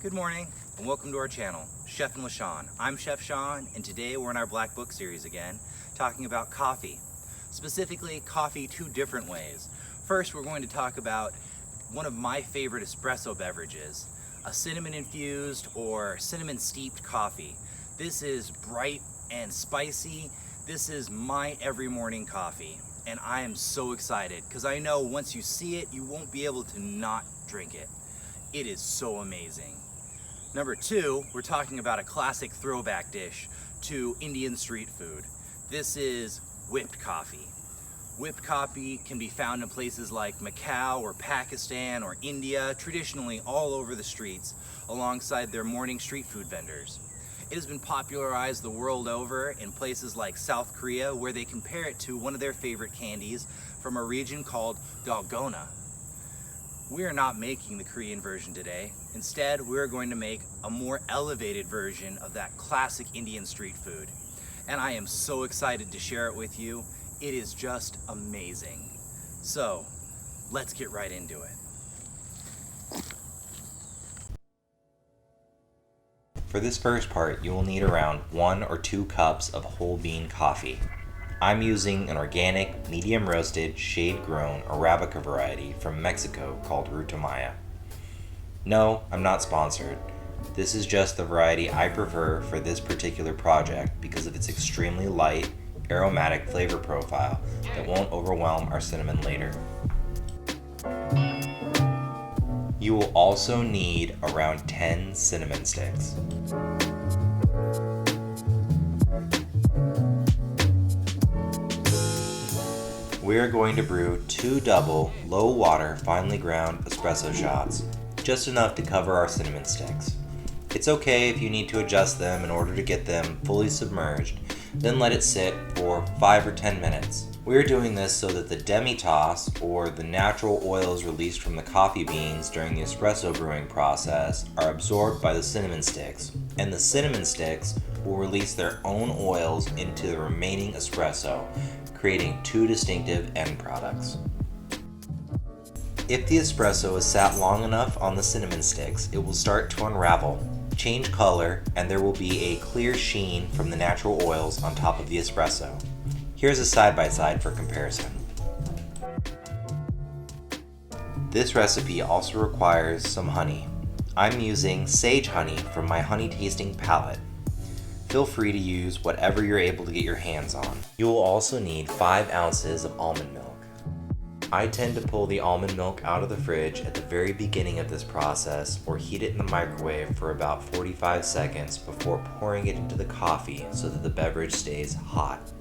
Good morning and welcome to our channel, Chefin' with Sean. I'm Chef Sean and today we're in our Black Book series again, talking about coffee. Specifically, coffee two different ways. First, we're going to talk about one of my favorite espresso beverages, a cinnamon infused or cinnamon steeped coffee. This is bright and spicy. This is my every morning coffee and I am so excited because I know once you see it, you won't be able to not drink it. It is so amazing. Number two, we're talking about a classic throwback dish to Indian street food. This is whipped coffee. Whipped coffee can be found in places like Macau or Pakistan or India, traditionally all over the streets, alongside their morning street food vendors. It has been popularized the world over in places like South Korea, where they compare it to one of their favorite candies from a region called Dalgona. We are not making the Korean version today. Instead, we're going to make a more elevated version of that classic Indian street food. And I am so excited to share it with you. It is just amazing. So, let's get right into it. For this first part, you will need around 1 or 2 cups of whole bean coffee. I'm using an organic, medium roasted, shade grown Arabica variety from Mexico called Ruta Maya. No, I'm not sponsored. This is just the variety I prefer for this particular project because of its extremely light, aromatic flavor profile that won't overwhelm our cinnamon later. You will also need around 10 cinnamon sticks. We are going to brew 2 double, low water, finely ground espresso shots, just enough to cover our cinnamon sticks. It's okay if you need to adjust them in order to get them fully submerged, then let it sit for 5 or 10 minutes. We are doing this so that the demi-tasse, or the natural oils released from the coffee beans during the espresso brewing process, are absorbed by the cinnamon sticks, and the cinnamon sticks will release their own oils into the remaining espresso, creating 2 distinctive end products. If the espresso is sat long enough on the cinnamon sticks, it will start to unravel, change color, and there will be a clear sheen from the natural oils on top of the espresso. Here's a side-by-side for comparison. This recipe also requires some honey. I'm using sage honey from my honey tasting palette. Feel free to use whatever you're able to get your hands on. You will also need 5 ounces of almond milk. I tend to pull the almond milk out of the fridge at the very beginning of this process or heat it in the microwave for about 45 seconds before pouring it into the coffee so that the beverage stays hot.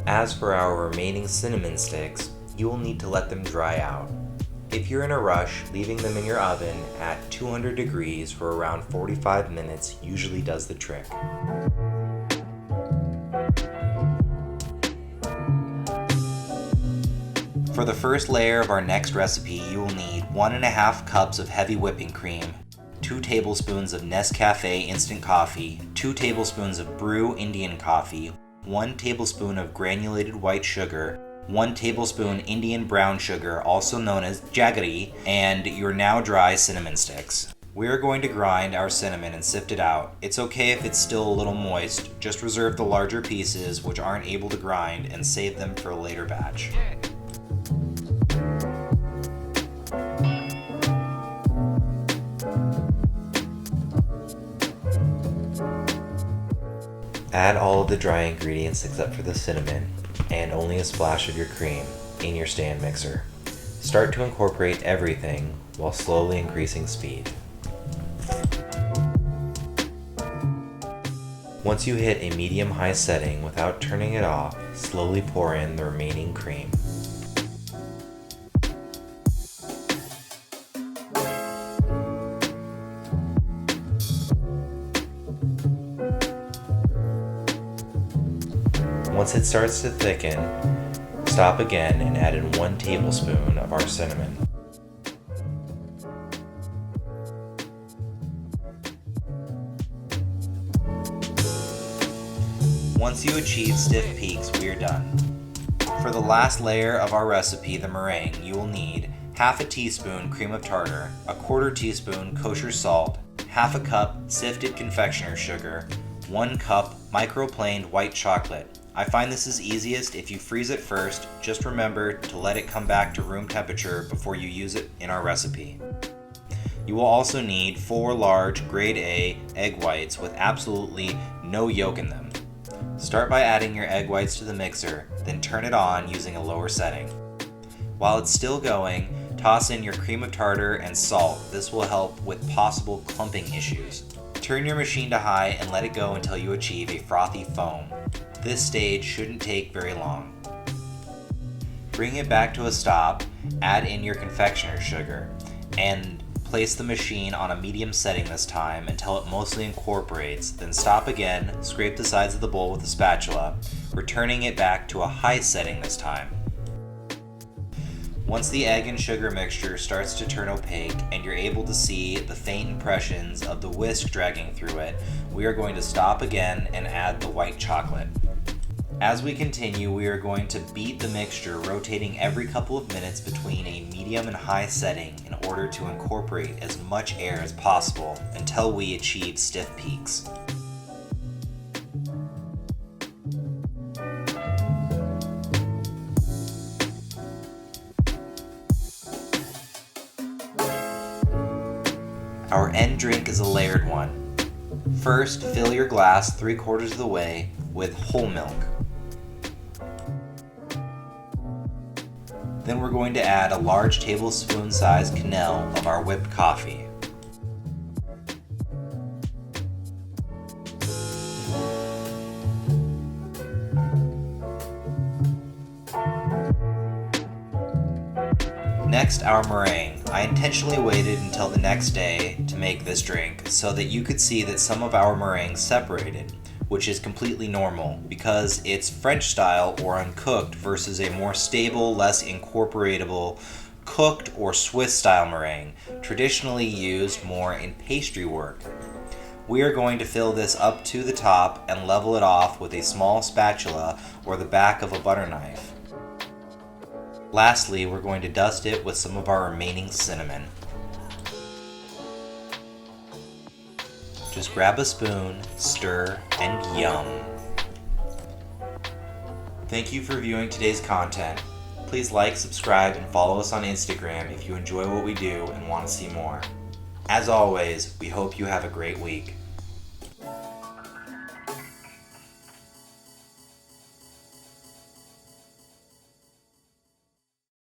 As for our remaining cinnamon sticks, you will need to let them dry out. If you're in a rush, leaving them in your oven at 200 degrees for around 45 minutes usually does the trick. For the first layer of our next recipe, you will need 1.5 cups of heavy whipping cream, 2 tablespoons of Nescafe instant coffee, 2 tablespoons of Brew Indian coffee, 1 tablespoon of granulated white sugar, 1 tablespoon Indian brown sugar, also known as jaggery, and your now dry cinnamon sticks. We are going to grind our cinnamon and sift it out. It's okay if it's still a little moist, just reserve the larger pieces which aren't able to grind and save them for a later batch. Add all of the dry ingredients except for the cinnamon and only a splash of your cream in your stand mixer. Start to incorporate everything while slowly increasing speed. Once you hit a medium-high setting without turning it off, slowly pour in the remaining cream. Once it starts to thicken, stop again and add in 1 tablespoon of our cinnamon. Once you achieve stiff peaks, we are done. For the last layer of our recipe, the meringue, you will need half a teaspoon cream of tartar, a quarter teaspoon kosher salt, half a cup sifted confectioner's sugar, 1 cup microplaned white chocolate. I find this is easiest if you freeze it first. Just remember to let it come back to room temperature before you use it in our recipe. You will also need 4 large grade A egg whites with absolutely no yolk in them. Start by adding your egg whites to the mixer, then turn it on using a lower setting. While it's still going, toss in your cream of tartar and salt. This will help with possible clumping issues. Turn your machine to high and let it go until you achieve a frothy foam. This stage shouldn't take very long. Bring it back to a stop, add in your confectioner's sugar, and place the machine on a medium setting this time until it mostly incorporates, then stop again, scrape the sides of the bowl with a spatula, returning it back to a high setting this time. Once the egg and sugar mixture starts to turn opaque and you're able to see the faint impressions of the whisk dragging through it, we are going to stop again and add the white chocolate. As we continue, we are going to beat the mixture, rotating every couple of minutes between a medium and high setting in order to incorporate as much air as possible until we achieve stiff peaks. Our end drink is a layered one. First, fill your glass 3/4 of the way with whole milk. Then we're going to add a large tablespoon-sized quenelle of our whipped coffee. Next, our meringue. I intentionally waited until the next day to make this drink so that you could see that some of our meringue separated, which is completely normal because it's French style or uncooked versus a more stable, less incorporatable, cooked or Swiss style meringue, traditionally used more in pastry work. We are going to fill this up to the top and level it off with a small spatula or the back of a butter knife. Lastly, we're going to dust it with some of our remaining cinnamon. Just grab a spoon, stir, and yum. Thank you for viewing today's content. Please like, subscribe, and follow us on Instagram if you enjoy what we do and want to see more. As always, we hope you have a great week.